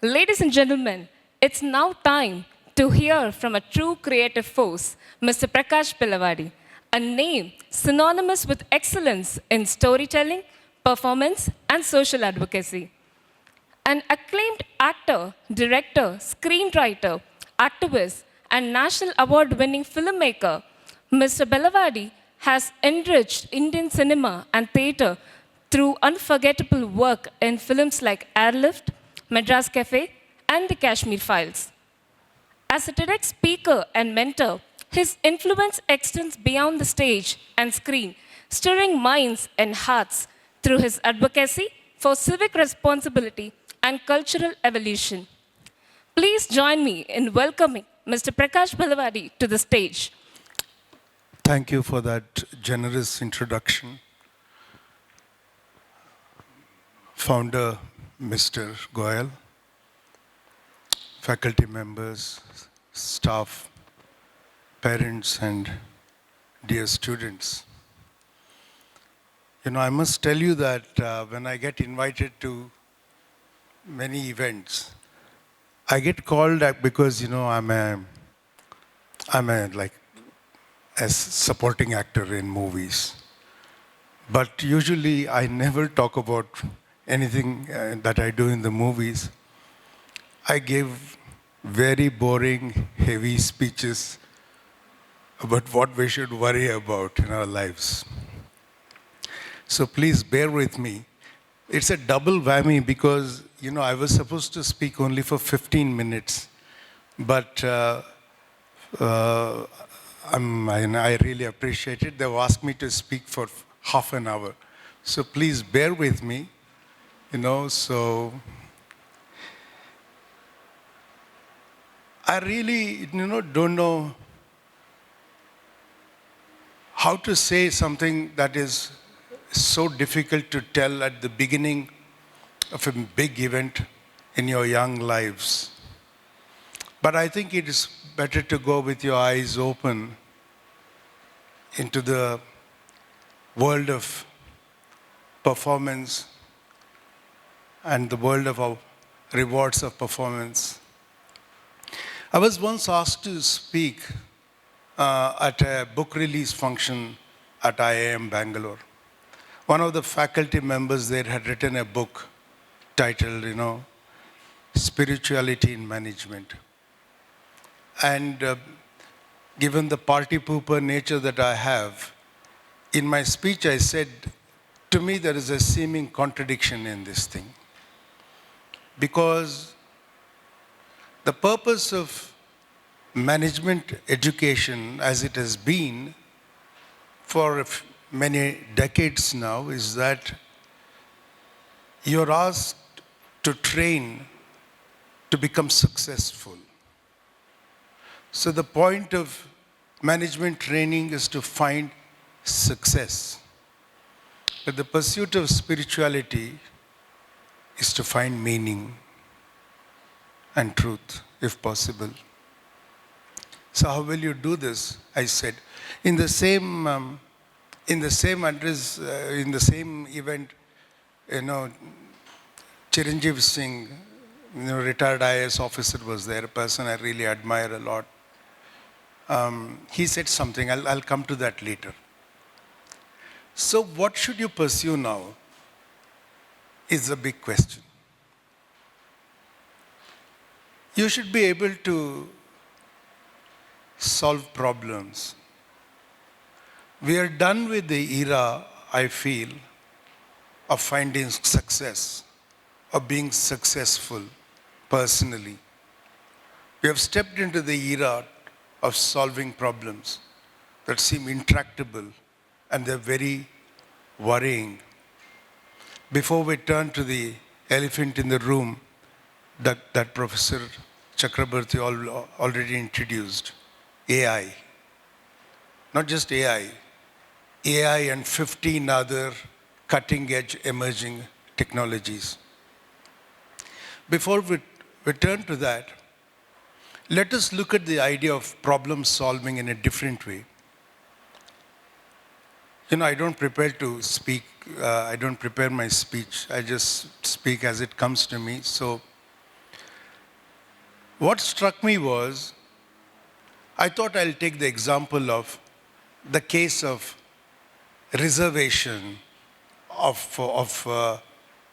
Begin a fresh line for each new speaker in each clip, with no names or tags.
Ladies and gentlemen, it's now time to hear from a true creative force, Mr. Prakash Belawadi, a name synonymous with excellence in storytelling, performance, and social advocacy. An acclaimed actor, director, screenwriter, activist, and national award winning filmmaker, Mr. Belawadi has enriched Indian cinema and theatre through unforgettable work in films like Airlift, Madras Cafe, and The Kashmir Files. As a TEDx speaker and mentor, his influence extends beyond the stage and screen, stirring minds and hearts through his advocacy for civic responsibility and cultural evolution. Please join me in welcoming Mr. Prakash Belawadi to the stage.
Thank you for that generous introduction. Founder, Mr. Goyal, faculty members, staff, parents, and dear students. I must tell you that when I get invited to many events, I get called up because, I'm a supporting actor in movies. But usually I never talk about anything that I do in the movies. I give very boring, heavy speeches about what we should worry about in our lives. So please bear with me. It's a double whammy because, I was supposed to speak only for 15 minutes. But I really appreciate it. They've asked me to speak for half an hour. So please bear with me, so I really, don't know how to say something that is so difficult to tell at the beginning of a big event in your young lives. But I think it is better to go with your eyes open into the world of performance and the world of our rewards of performance. I was once asked to speak at a book release function at IIM Bangalore. One of the faculty members there had written a book titled, Spirituality in Management. And given the party pooper nature that I have, in my speech I said, to me there is a seeming contradiction in this thing. Because the purpose of management education, as it has been for many decades now, is that you're asked to train to become successful. So the point of management training is to find success. But the pursuit of spirituality is to find meaning and truth, if possible. So how will you do this? I said, in the same address, in the same event, Chiranjeev Singh, retired IAS officer, was there, a person I really admire a lot. He said something, I'll come to that later. So what should you pursue now is the big question. You should be able to solve problems. We are done with the era, I feel, of finding success, of being successful personally. We have stepped into the era of solving problems that seem intractable and they're very worrying. Before we turn to the elephant in the room that Professor Chakrabarti already introduced, AI. Not just AI and 15 other cutting-edge emerging technologies. Before we turn to that, let us look at the idea of problem solving in a different way. I don't prepare to speak. I don't prepare my speech. I just speak as it comes to me. So What struck me was, I thought I'll take the example of the case of reservation of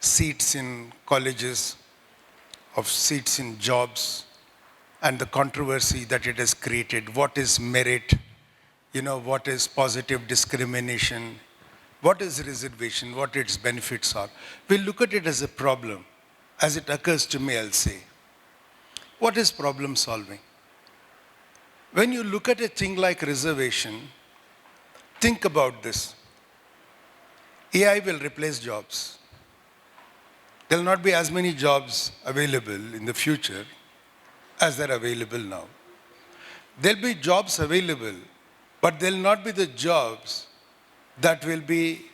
seats in colleges, of seats in jobs, and the controversy that it has created. What is merit? What is positive discrimination? What is reservation? What its benefits are? We'll look at it as a problem. As it occurs to me, I'll say, what is problem solving? When you look at a thing like reservation, think about this. AI will replace jobs. There will not be as many jobs available in the future as they're available now. There'll be jobs available, but they'll not be the jobs that will be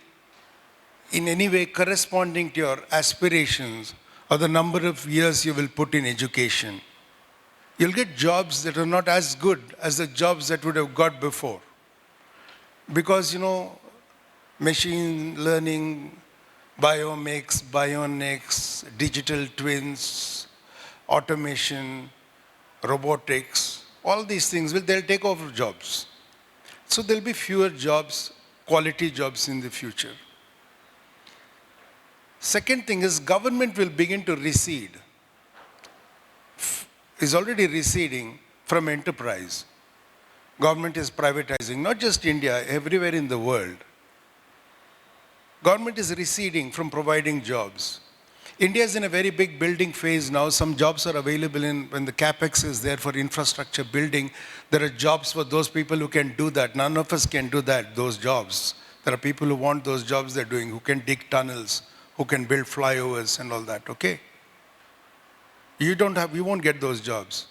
in any way corresponding to your aspirations or the number of years you will put in education. You'll get jobs that are not as good as the jobs that would have got before. Because, machine learning, bionics, digital twins, automation, robotics, all these things, they'll take over jobs. So there'll be fewer jobs, quality jobs in the future. Second thing is government will begin to recede, is already receding from enterprise. Government is privatizing, not just India, everywhere in the world. Government is receding from providing jobs. India is in a very big building phase now. Some jobs are available when the capex is there for infrastructure building. There are jobs for those people who can do that. None of us can do that, those jobs. There are people who want those jobs they're doing, who can dig tunnels, who can build flyovers and all that, okay? You won't get those jobs.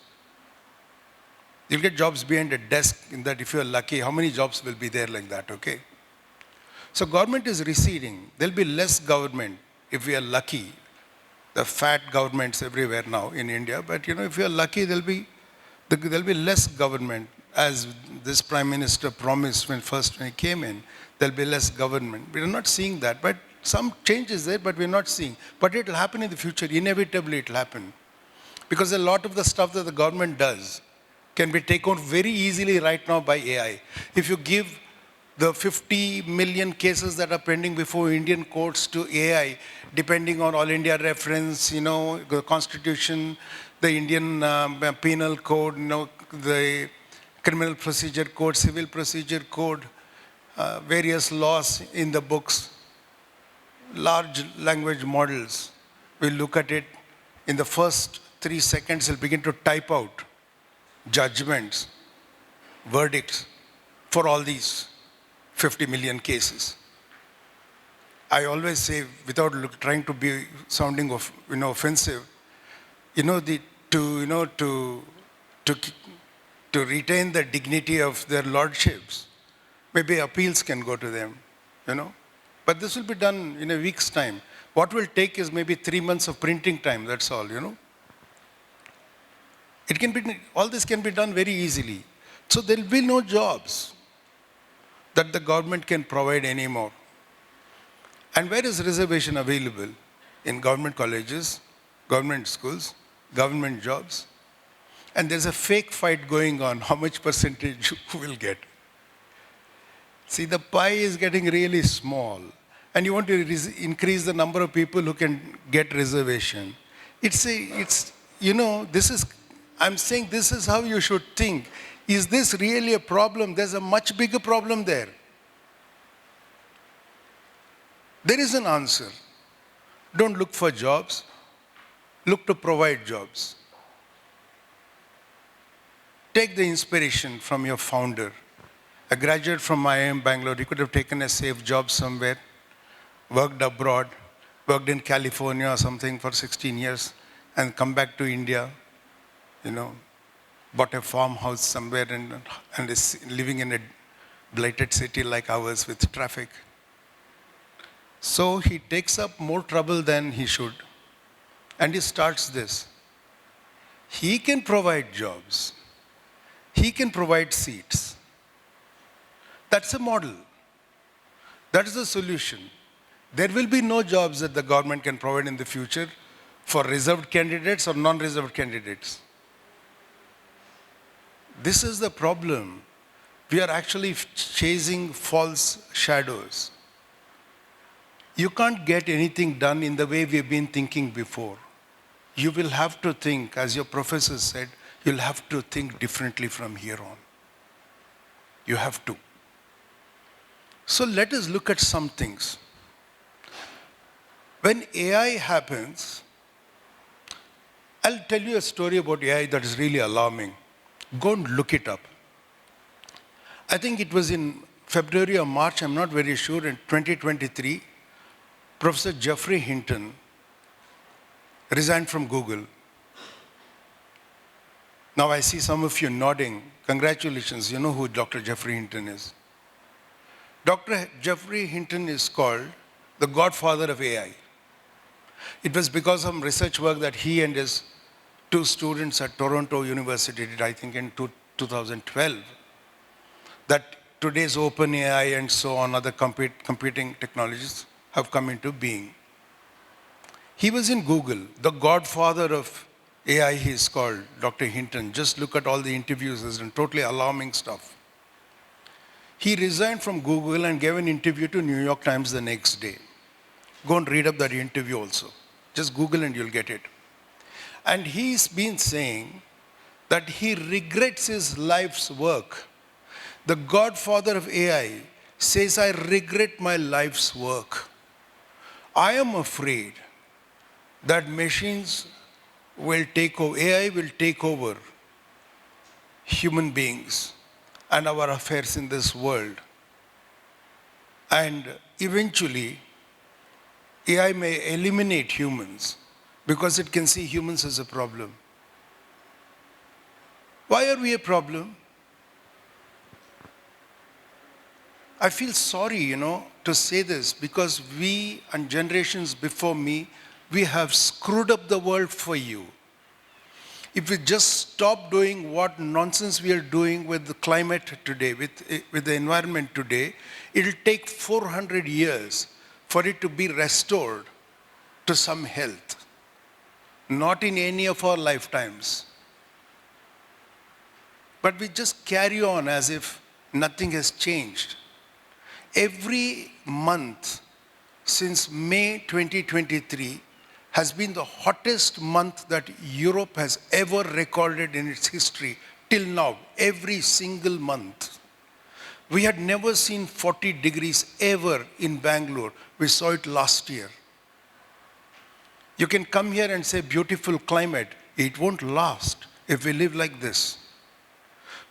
You'll get jobs behind a desk in that if you're lucky. How many jobs will be there like that, okay? So government is receding. There'll be less government if we are lucky. The fat governments everywhere now in India, but if you're lucky, there'll be less government, as this Prime Minister promised when he came in. There'll be less government. We're not seeing that, but some change is there, but we're not seeing. But it'll happen in the future. Inevitably, it'll happen. Because a lot of the stuff that the government does can be taken very easily right now by AI. If you give the 50 million cases that are pending before Indian courts to AI, depending on All India reference, the Constitution, the Indian Penal Code, the Criminal Procedure Code, Civil Procedure Code, various laws in the books, large language models will look at it. In the first 3 seconds, will begin to type out judgments, verdicts for all these 50 million cases. I always say, without trying to be sounding offensive, to retain the dignity of their lordships, maybe appeals can go to them, But this will be done in a week's time. What will take is maybe 3 months of printing time, that's all, All this can be done very easily. So there will be no jobs that the government can provide anymore. And where is reservation available? In government colleges, government schools, government jobs. And there's a fake fight going on, how much percentage you will get. See, the pie is getting really small. And you want to increase the number of people who can get reservation. I'm saying this is how you should think. Is this really a problem? There's a much bigger problem there. There is an answer. Don't look for jobs. Look to provide jobs. Take the inspiration from your founder. A graduate from IIM Bangalore, he could have taken a safe job somewhere, worked abroad, worked in California or something for 16 years, and come back to India, bought a farmhouse somewhere and is living in a blighted city like ours with traffic. So he takes up more trouble than he should. And he starts this. He can provide jobs. He can provide seats. That's a model. That is the solution. There will be no jobs that the government can provide in the future for reserved candidates or non-reserved candidates. This is the problem. We are actually chasing false shadows. You can't get anything done in the way we've been thinking before. You will have to think, as your professor said, you'll have to think differently from here on. You have to. So let us look at some things. When AI happens, I'll tell you a story about AI that is really alarming. Go and look it up. I think it was in February or March, I'm not very sure, in 2023, Professor Geoffrey Hinton resigned from Google. Now I see some of you nodding. Congratulations, you know who Dr. Geoffrey Hinton is. Dr. Geoffrey Hinton is called the godfather of AI. It was because of research work that he and his two students at Toronto University did, I think in 2012, that today's OpenAI and so on, other computing technologies have come into being. He was in Google, the godfather of AI he is called, Dr. Hinton. Just look at all the interviews, there's totally alarming stuff. He resigned from Google and gave an interview to New York Times the next day. Go and read up that interview also. Just Google and you'll get it. And he's been saying that he regrets his life's work. The godfather of AI says, I regret my life's work. I am afraid that machines will take over, AI will take over human beings and our affairs in this world. And eventually, AI may eliminate humans because it can see humans as a problem. Why are we a problem? I feel sorry, to say this because we and generations before me, we have screwed up the world for you. If we just stop doing what nonsense we are doing with the climate today, with the environment today, it'll take 400 years for it to be restored to some health. Not in any of our lifetimes. But we just carry on as if nothing has changed. Every month since May 2023 has been the hottest month that Europe has ever recorded in its history till now, every single month. We had never seen 40 degrees ever in Bangalore. We saw it last year. You can come here and say beautiful climate. It won't last if we live like this.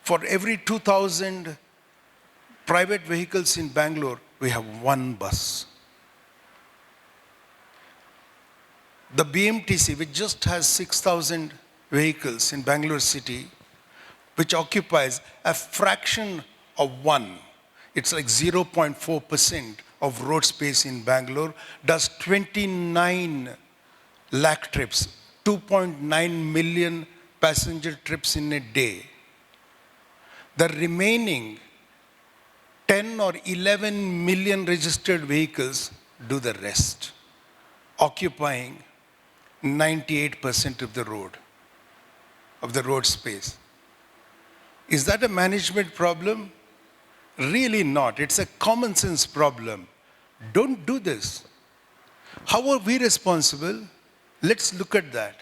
For every 2,000 private vehicles in Bangalore, we have one bus. The BMTC, which just has 6,000 vehicles in Bangalore city, which occupies a fraction of one, it's like 0.4% of road space in Bangalore, does 29 lakh trips, 2.9 million passenger trips in a day. The remaining 10 or 11 million registered vehicles do the rest, occupying 98% of the road space. Is that a management problem? Really not. It's a common sense problem. Don't do this. How are we responsible? Let's look at that.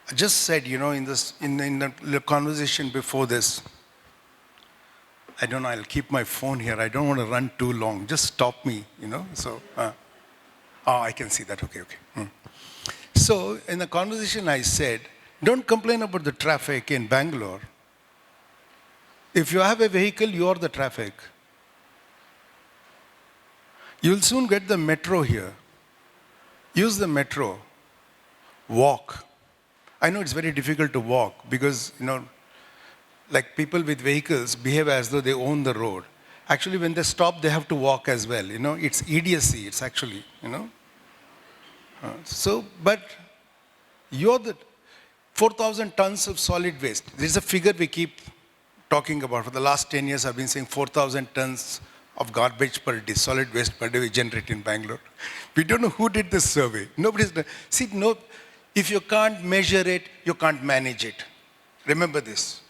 I just said, in the conversation before this, I don't know, I'll keep my phone here. I don't want to run too long. Just stop me, So, I can see that. Okay. So, in the conversation I said, don't complain about the traffic in Bangalore. If you have a vehicle, you are the traffic. You'll soon get the metro here. Use the metro. Walk. I know it's very difficult to walk because, like people with vehicles behave as though they own the road. Actually, when they stop, they have to walk as well. It's idiocy. It's actually, but you're the 4,000 tons of solid waste. There's a figure we keep talking about. For the last 10 years, I've been saying 4,000 tons of garbage per day, solid waste per day we generate in Bangalore. We don't know who did this survey. Nobody's done. See, if you can't measure it, you can't manage it. Remember this.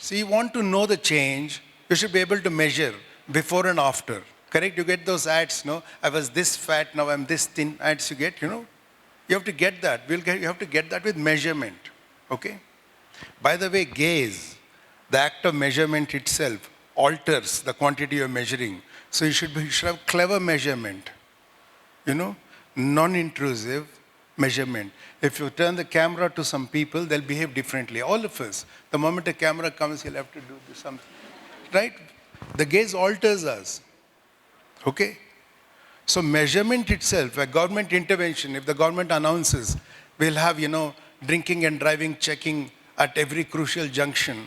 So you want to know the change, you should be able to measure before and after. Correct? You get those ads, no? I was this fat, now I'm this thin ads you get, You have to get that. You have to get that with measurement. Okay? By the way, gaze, the act of measurement itself alters the quantity you're measuring. So you should have clever measurement. Non-intrusive measurement. If you turn the camera to some people, they'll behave differently. All of us. The moment a camera comes, you'll have to do something. Right? The gaze alters us. Okay? So measurement itself, a government intervention, if the government announces, we'll have, drinking and driving checking at every crucial junction.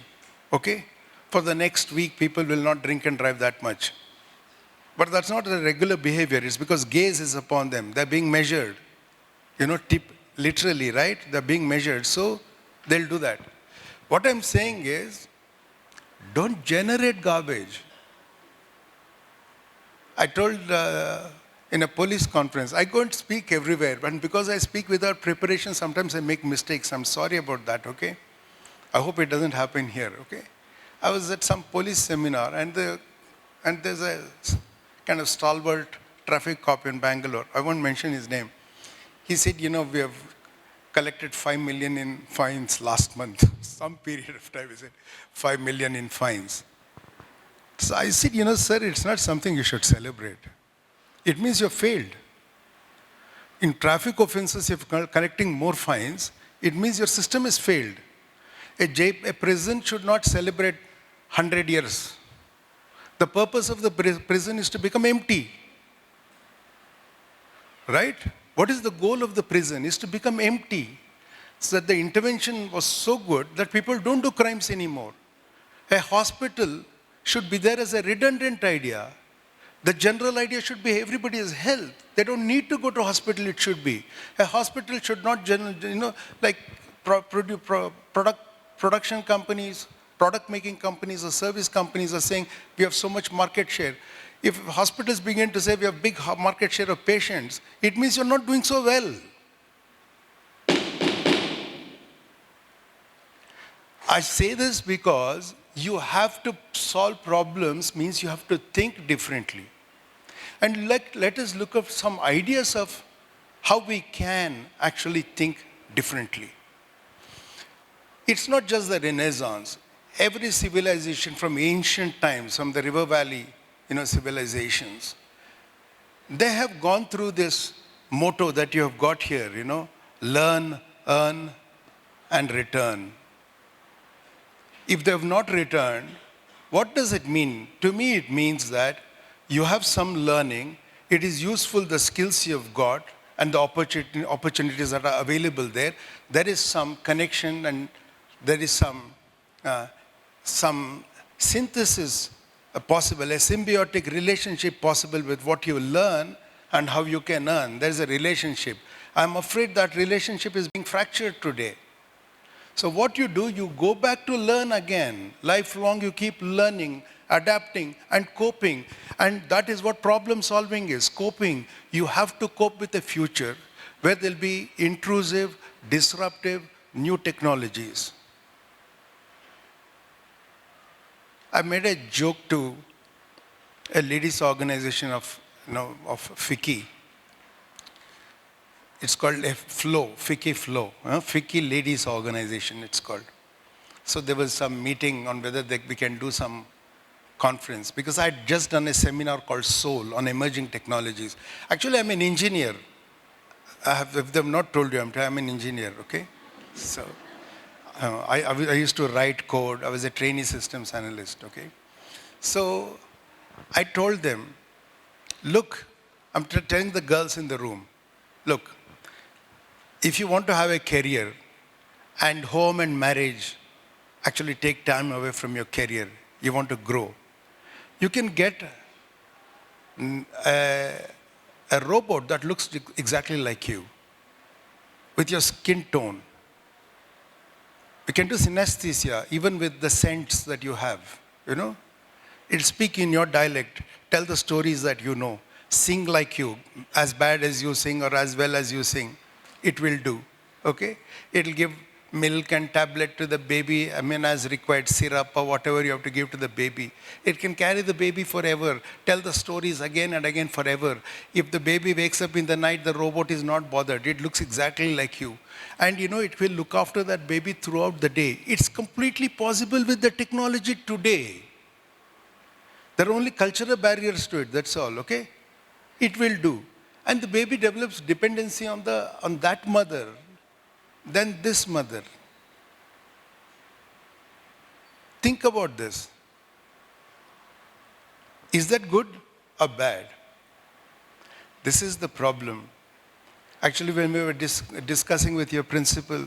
Okay? For the next week, people will not drink and drive that much. But that's not a regular behavior. It's because gaze is upon them. They're being measured. Literally, right? They're being measured. So they'll do that. What I'm saying is, don't generate garbage. I told in a police conference, I go and speak everywhere. And because I speak without preparation, sometimes I make mistakes. I'm sorry about that, okay? I hope it doesn't happen here, okay? I was at some police seminar, and there's a kind of stalwart traffic cop in Bangalore. I won't mention his name. He said, we have collected 5 million in fines last month. Some period of time, he said, 5 million in fines. So I said, sir, it's not something you should celebrate. It means you've failed. In traffic offenses, if you're collecting more fines, it means your system has failed. A prison should not celebrate 100 years. The purpose of the prison is to become empty. Right? What is the goal of the prison? Is to become empty. So that the intervention was so good that people don't do crimes anymore. A hospital should be there as a redundant idea. The general idea should be everybody has health. They don't need to go to hospital, it should be. A hospital should not, like production companies, product making companies or service companies are saying, we have so much market share. If hospitals begin to say we have big market share of patients, it means you're not doing so well. I say this because you have to solve problems means you have to think differently. And let us look at some ideas of how we can actually think differently. It's not just the Renaissance. Every civilization from ancient times, from the river valley, civilizations, they have gone through this motto that you have got here, learn, earn, and return. If they have not returned, what does it mean? To me, it means that you have some learning, it is useful, the skills you have got, and the opportunities that are available there. There is some connection and there is some synthesis possible, a symbiotic relationship possible with what you learn and how you can earn. There is a relationship. I'm afraid that relationship is being fractured today. So what you do, you go back to learn again. Lifelong, you keep learning, adapting, and coping. And that is what problem solving is, coping. You have to cope with the future where there'll be intrusive, disruptive, new technologies. I made a joke to a ladies' organization of FICCI. It's called a FLOW, FICCI FLOW, FICCI Ladies Organization it's called. So there was some meeting on whether we can do some conference, because I had just done a seminar called Soul on emerging technologies. Actually, I'm an engineer. If they've not told you, I'm an engineer, okay? So I used to write code. I was a trainee systems analyst, okay? So I told them, look, I'm telling the girls in the room, look, if you want to have a career and home and marriage actually take time away from your career, you want to grow, you can get a robot that looks exactly like you with your skin tone. You can do synesthesia even with the scents that you have, It'll speak in your dialect, tell the stories that you know, sing like you, as bad as you sing or as well as you sing, it will do, okay? It'll give milk and tablet to the baby, as required, syrup or whatever you have to give to the baby. It can carry the baby forever, tell the stories again and again forever. If the baby wakes up in the night, the robot is not bothered. It looks exactly like you. And it will look after that baby throughout the day. It's completely possible with the technology today. There are only cultural barriers to it, that's all, okay? It will do. And the baby develops dependency on that mother, then this mother. Think about this. Is that good or bad? This is the problem. Actually, when we were discussing with your principal,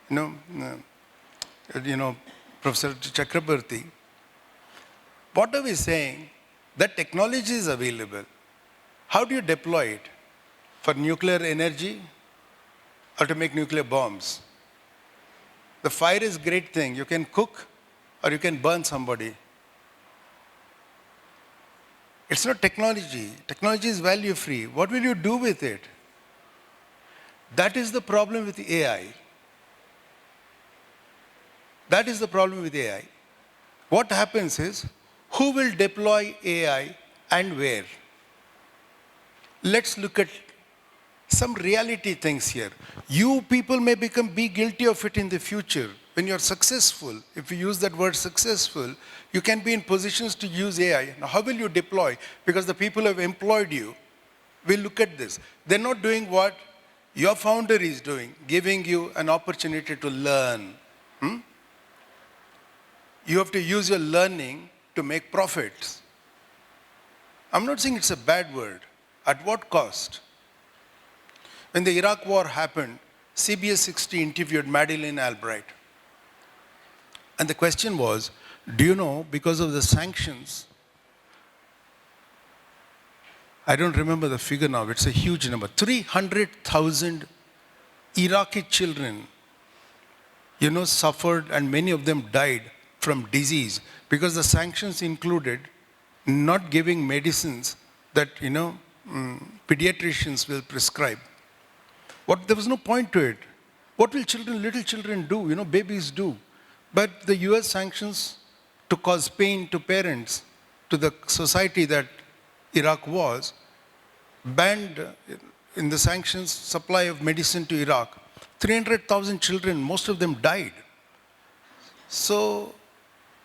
Professor Chakrabarti, what are we saying? That technology is available. How do you deploy it? For nuclear energy or to make nuclear bombs? The fire is a great thing. You can cook or you can burn somebody. It's not technology. Technology is value free. What will you do with it? That is the problem with AI. That is the problem with AI. What happens is, who will deploy AI and where? Let's look at some reality things here. You people may be guilty of it in the future. When you're successful, if you use that word successful, you can be in positions to use AI. Now, how will you deploy? Because the people who have employed you will look at this. They're not doing what your founder is doing, giving you an opportunity to learn. You have to use your learning to make profits. I'm not saying it's a bad word. At what cost? When the Iraq war happened, CBS 60 interviewed Madeleine Albright. And the question was, do you know, because of the sanctions, I don't remember the figure now, it's a huge number, 300,000 Iraqi children, suffered and many of them died from disease because the sanctions included not giving medicines that, pediatricians will prescribe. There was no point to it. What will little children do? Babies do. But the US sanctions to cause pain to parents, to the society that Iraq was, banned in the sanctions supply of medicine to Iraq. 300,000 children, most of them died. So,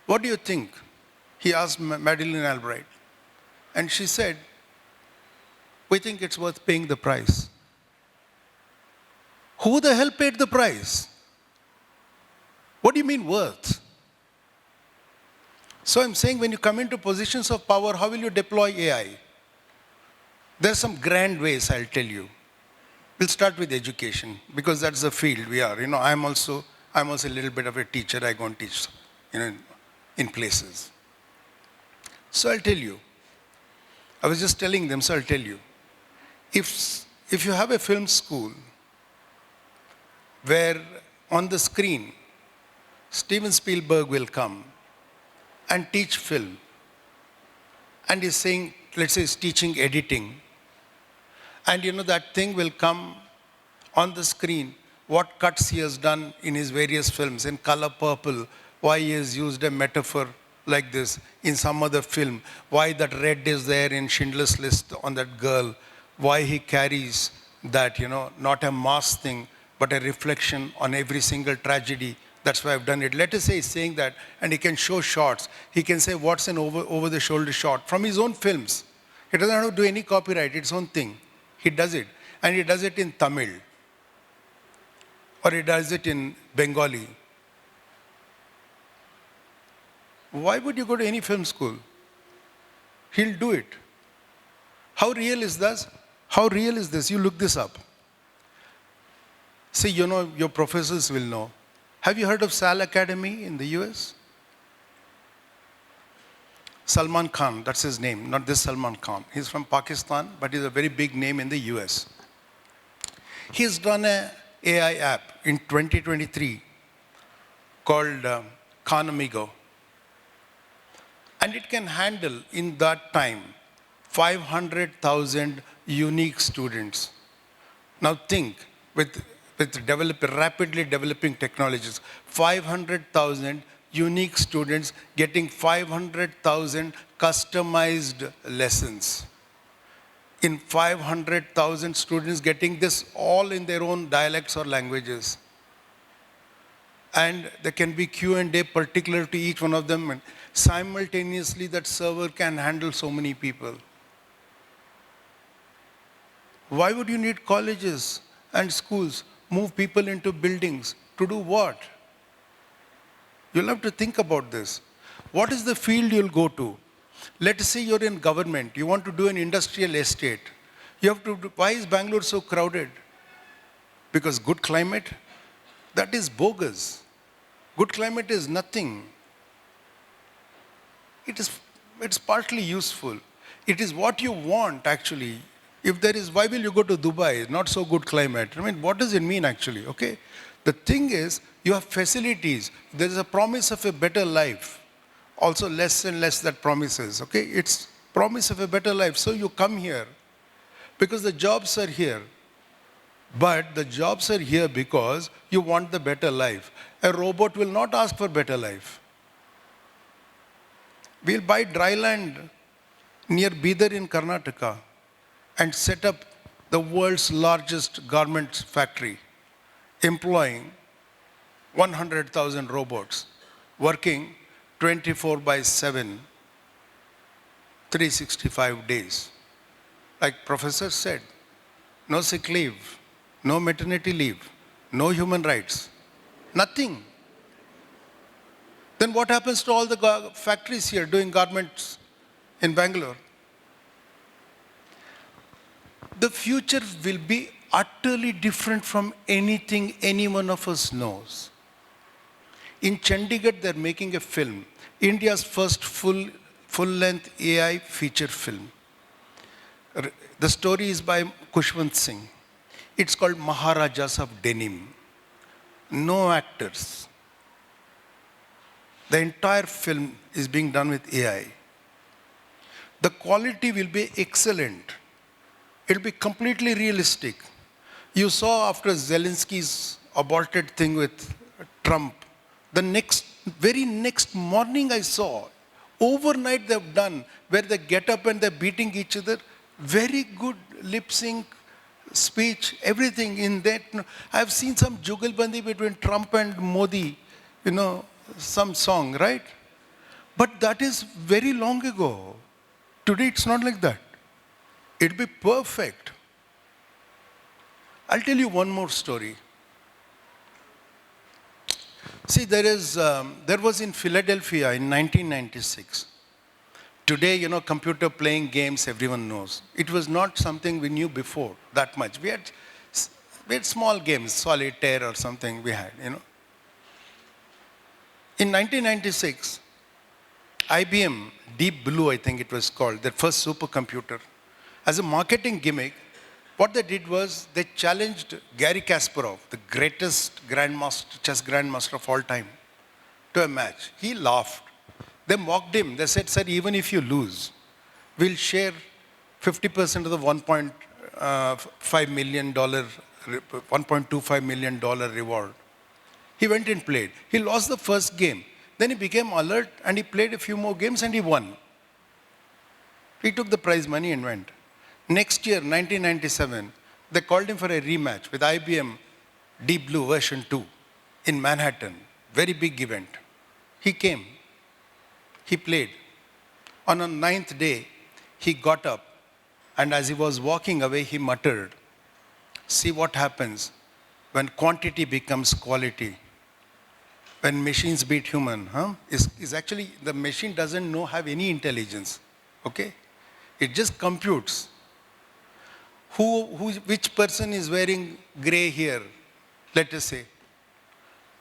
what do you think? He asked Madeleine Albright. And she said, we think it's worth paying the price. Who the hell paid the price? What do you mean worth? So I'm saying when you come into positions of power, how will you deploy AI? There's some grand ways, I'll tell you. We'll start with education because that's the field we are. I'm also a little bit of a teacher. I go and teach, in places. So I'll tell you. I was just telling them, so I'll tell you. If you have a film school where on the screen, Steven Spielberg will come and teach film. And he's saying, let's say he's teaching editing. And that thing will come on the screen, what cuts he has done in his various films, in Color Purple, why he has used a metaphor like this in some other film, why that red is there in Schindler's List on that girl, why he carries that, not a mass thing, but a reflection on every single tragedy. That's why I've done it. Let us say he's saying that, and he can show shots. He can say what's an over-the-shoulder shot from his own films. He doesn't have to do any copyright, it's own thing. He does it. And he does it in Tamil. Or he does it in Bengali. Why would you go to any film school? He'll do it. How real is this? How real is this? You look this up. See, your professors will know. Have you heard of Sal Academy in the US? Salman Khan, that's his name, not this Salman Khan. He's from Pakistan, but he's a very big name in the US. He's done an AI app in 2023 called Khan Amigo. And it can handle, in that time, 500,000 unique students. Now think, with with rapidly developing technologies. 500,000 unique students getting 500,000 customized lessons. In 500,000 students getting this all in their own dialects or languages. And there can be Q&A particular to each one of them. And simultaneously, that server can handle so many people. Why would you need colleges and schools? Move people into buildings to do what? You'll have to think about this. What is the field you'll go to? Let's say you're in government. You want to do an industrial estate. You have to. Why is Bangalore so crowded? Because good climate? That is bogus. Good climate is nothing. It's partly useful. It is what you want, actually. If there is, why will you go to Dubai? Not so good climate. I mean, what does it mean, actually? Okay. The thing is, you have facilities. There is a promise of a better life. Also, less and less that promises. Okay. It's promise of a better life. So you come here because the jobs are here. But the jobs are here because you want the better life. A robot will not ask for better life. We'll buy dry land near Bidar in Karnataka and set up the world's largest garment factory, employing 100,000 robots, working 24/7, 365 days. Like Professor said, no sick leave, no maternity leave, no human rights, nothing. Then what happens to all the factories here doing garments in Bangalore? The future will be utterly different from anything any one of us knows. In Chandigarh, they're making a film, India's first full-length AI feature film. The story is by Kushwant Singh. It's called Maharajas of Denim. No actors. The entire film is being done with AI. The quality will be excellent. It'll be completely realistic. You saw after Zelensky's aborted thing with Trump, very next morning I saw, overnight they've done, where they get up and they're beating each other. Very good lip sync, speech, everything in that. I've seen some jugalbandi between Trump and Modi, some song, right? But that is very long ago. Today it's not like that. It'll be perfect. I'll tell you one more story. See, there was in Philadelphia in 1996. Today, computer playing games, everyone knows. It was not something we knew before that much. We had small games, solitaire or something we had, In 1996, IBM, Deep Blue, I think it was called, their first supercomputer. As a marketing gimmick, what they did was they challenged Garry Kasparov, the greatest chess grandmaster of all time, to a match. He laughed. They mocked him. They said, sir, even if you lose, we'll share 50% of the $1.25 million reward. He went and played. He lost the first game. Then he became alert and he played a few more games and he won. He took the prize money and went. Next year, 1997, they called him for a rematch with IBM Deep Blue version 2 in Manhattan. Very big event. He came. He played. On the 9th day, he got up and as he was walking away, he muttered, see what happens when quantity becomes quality. When machines beat human, is actually, the machine doesn't have any intelligence, okay? It just computes. Which person is wearing gray here, let us say.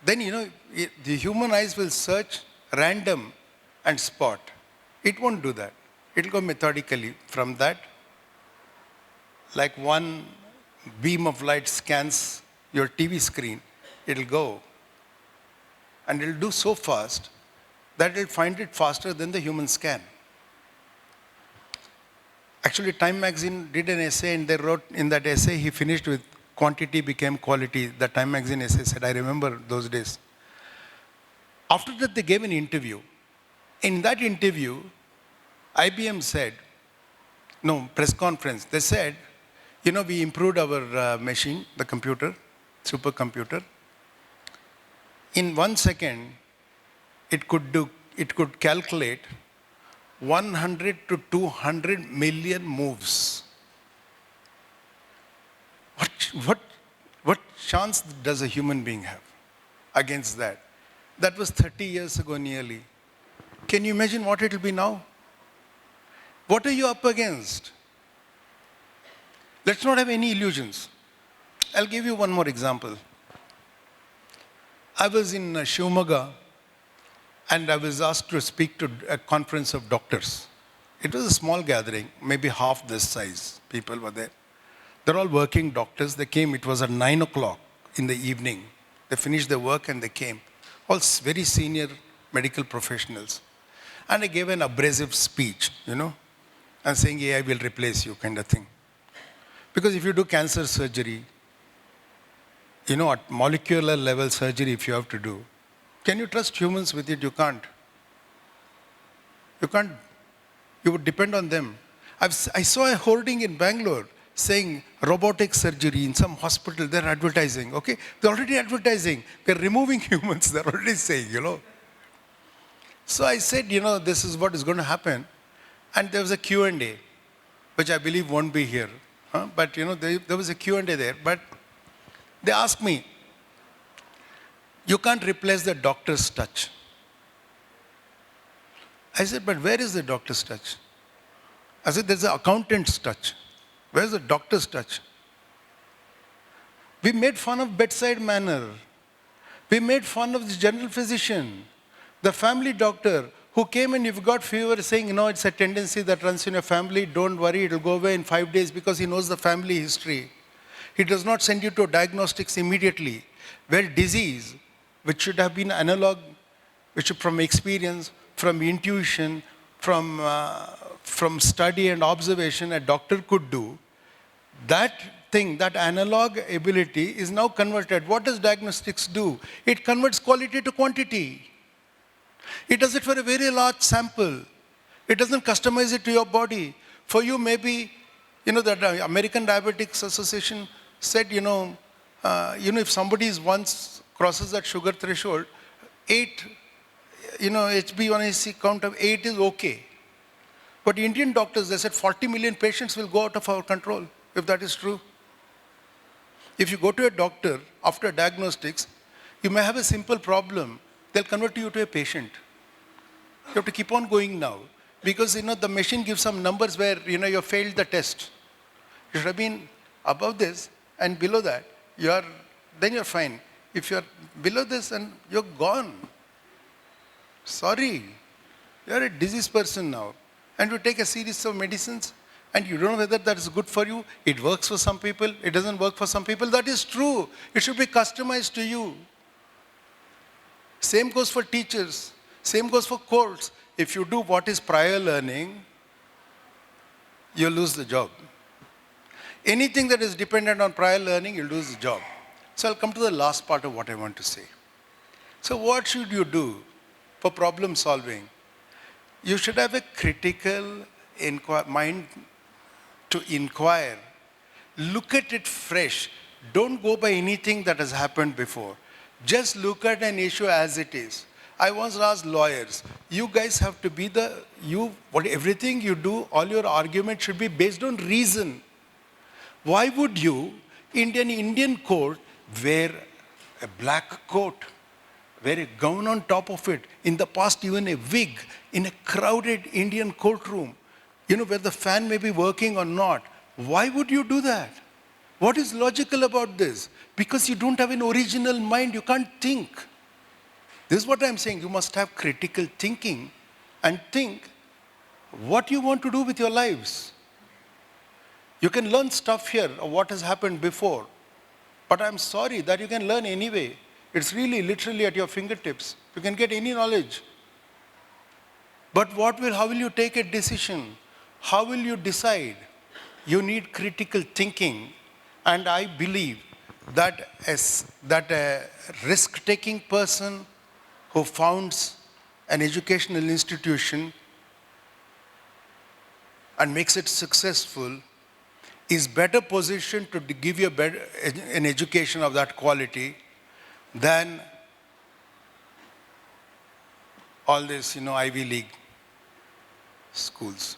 Then, the human eyes will search random and spot. It won't do that. It'll go methodically from that. Like one beam of light scans your TV screen, it'll go. And it'll do so fast that it'll find it faster than the human scan. Actually, Time magazine did an essay and they wrote in that essay, he finished with quantity became quality. The Time magazine essay said, I remember those days. After that, they gave an interview. In that interview, IBM said, no, press conference, they said, we improved our machine, the computer, supercomputer. In 1 second, it could calculate 100 to 200 million moves. What chance does a human being have against that? That was 30 years ago nearly. Can you imagine what it will be now? What are you up against? Let's not have any illusions. I'll give you one more example. I was in Shivamogga and I was asked to speak to a conference of doctors. It was a small gathering, maybe half this size. People were there. They're all working doctors. They came, it was at 9 o'clock in the evening. They finished their work and they came. All very senior medical professionals. And I gave an abrasive speech, and saying, I will replace you, kind of thing. Because if you do cancer surgery, at molecular level surgery, if you have to do, can you trust humans with it? You can't. You can't. You would depend on them. I saw a hoarding in Bangalore saying robotic surgery in some hospital. They're advertising, okay? They're already advertising. They're removing humans. They're already saying, So I said, this is what is going to happen. And there was a Q&A, which I believe won't be here. But, there was a Q&A there. But they asked me, you can't replace the doctor's touch. I said, but where is the doctor's touch? I said, there's an accountant's touch. Where's the doctor's touch? We made fun of bedside manner. We made fun of the general physician, the family doctor who came and if you got fever saying, it's a tendency that runs in your family, don't worry, it'll go away in 5 days because he knows the family history. He does not send you to diagnostics immediately, where disease, which should have been analog, which from experience, from intuition, from study and observation a doctor could do, that thing, that analog ability is now converted. What does diagnostics do? It converts quality to quantity. It does it for a very large sample. It doesn't customize it to your body. For you, maybe, the American Diabetics Association said, if somebody once crosses that sugar threshold, 8, HbA1c count of 8 is okay. But Indian doctors, they said 40 million patients will go out of our control, if that is true. If you go to a doctor after diagnostics, you may have a simple problem. They'll convert you to a patient. You have to keep on going now. Because, the machine gives some numbers where, you failed the test. You should have been above this and below that. Then you're fine. If you're below this and you're gone. Sorry. You're a diseased person now. And you take a series of medicines and you don't know whether that is good for you. It works for some people. It doesn't work for some people. That is true. It should be customized to you. Same goes for teachers. Same goes for courts. If you do what is prior learning, you lose the job. Anything that is dependent on prior learning, you'll lose the job. So I'll come to the last part of what I want to say. So what should you do for problem solving? You should have a critical mind to inquire. Look at it fresh. Don't go by anything that has happened before. Just look at an issue as it is. I once asked lawyers, you guys have to be everything you do, all your argument should be based on reason. Why would you, in an Indian court, wear a black coat, wear a gown on top of it, in the past even a wig, in a crowded Indian courtroom, where the fan may be working or not? Why would you do that? What is logical about this? Because you don't have an original mind, you can't think. This is what I'm saying. You must have critical thinking and think what you want to do with your lives. You can learn stuff here of what has happened before, but I'm sorry that you can learn anyway. It's really literally at your fingertips. You can get any knowledge. But how will you take a decision? How will you decide? You need critical thinking And I believe that that a risk-taking person who founds an educational institution and makes it successful is better positioned to give you an education of that quality than all this, Ivy League schools.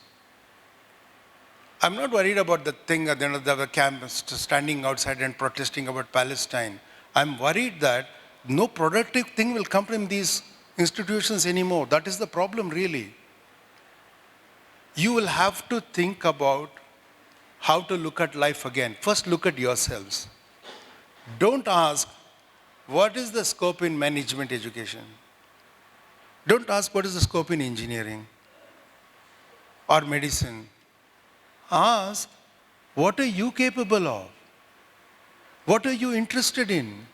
I'm not worried about the thing at the end of the campus standing outside and protesting about Palestine. I'm worried that no productive thing will come from these institutions anymore. That is the problem, really. You will have to think about how to look at life again. First, look at yourselves. Don't ask, what is the scope in management education? Don't ask, what is the scope in engineering or medicine? Ask, what are you capable of? What are you interested in?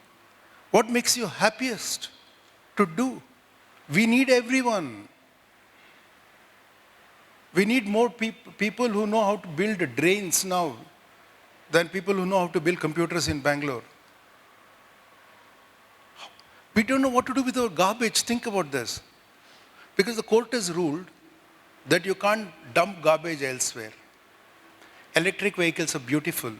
What makes you happiest to do? We need everyone. We need more people who know how to build drains now than people who know how to build computers in Bangalore. We don't know what to do with our garbage. Think about this. Because the court has ruled that you can't dump garbage elsewhere. Electric vehicles are beautiful.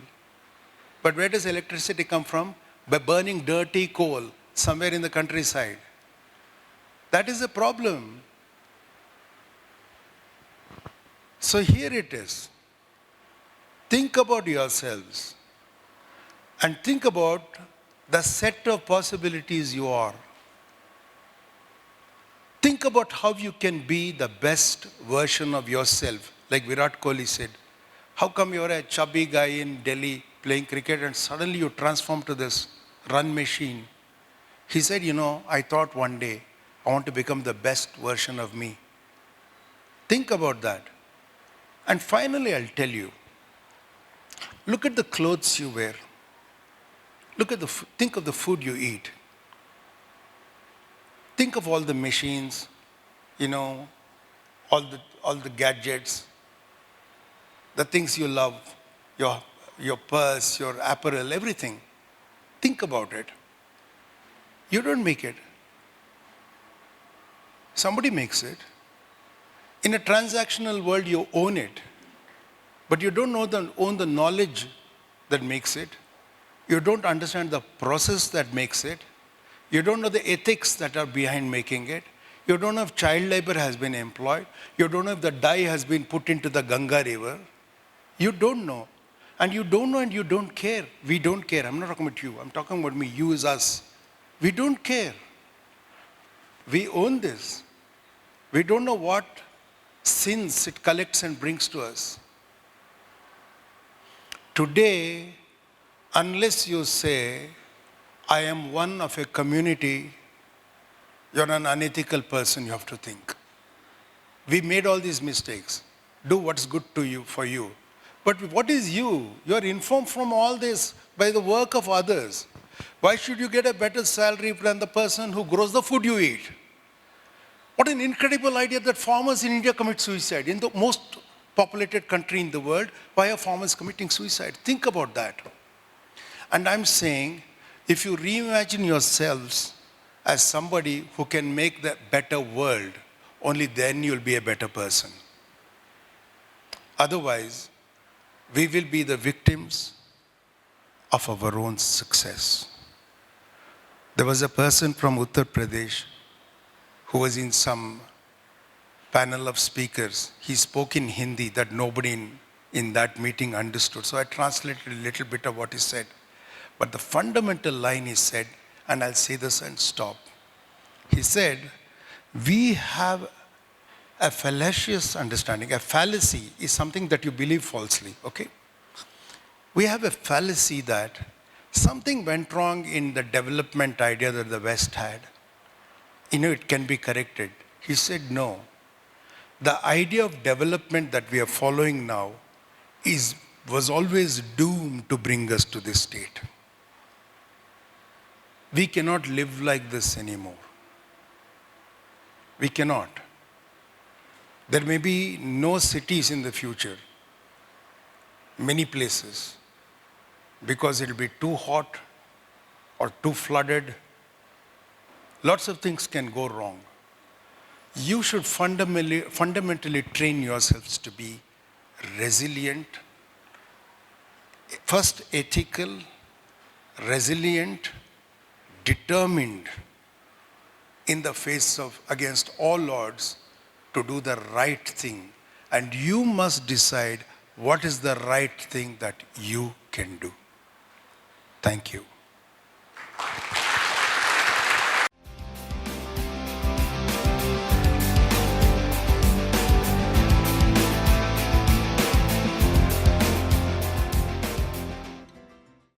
But where does electricity come from? By burning dirty coal somewhere in the countryside. That is a problem. So here it is. Think about yourselves and think about the set of possibilities you are. Think about how you can be the best version of yourself. Like Virat Kohli said, how come you're a chubby guy in Delhi playing cricket and suddenly you transform to this run machine? He said, I thought one day I want to become the best version of me. Think about that. And finally, I'll tell you, look at the clothes you wear. Think of the food you eat. Think of all the machines, all the gadgets, the things you love, your purse, your apparel, everything. Think about it. You don't make it. Somebody makes it. In a transactional world, you own it. But you don't own the knowledge that makes it. You don't understand the process that makes it. You don't know the ethics that are behind making it. You don't know if child labor has been employed. You don't know if the dye has been put into the Ganga river. You don't know. And you don't know and you don't care. We don't care. I'm not talking about you. I'm talking about me. You is us. We don't care. We own this. We don't know what sins it collects and brings to us. Today, unless you say, I am one of a community, you're an unethical person, you have to think. We made all these mistakes. Do what's good to you, for you. But what is you? You are informed from all this by the work of others. Why should you get a better salary than the person who grows the food you eat? What an incredible idea that farmers in India commit suicide. In the most populated country in the world, why are farmers committing suicide? Think about that. And I'm saying, if you reimagine yourselves as somebody who can make the better world, only then you'll be a better person. Otherwise, we will be the victims of our own success. There was a person from Uttar Pradesh who was in some panel of speakers. He spoke in Hindi that nobody in that meeting understood. So I translated a little bit of what he said. But the fundamental line he said, and I'll say this and stop. He said, we have a fallacious understanding. A fallacy is something that you believe falsely, okay? We have a fallacy that something went wrong in the development idea that the West had. It can be corrected. He said, no. The idea of development that we are following now was always doomed to bring us to this state. We cannot live like this anymore. We cannot. There may be no cities in the future, many places. because it'll be too hot or too flooded. Lots of things can go wrong. You should fundamentally train yourselves to be resilient, first ethical, resilient, determined in the face of, against all odds, to do the right thing. And you must decide what is the right thing that you can do. Thank you.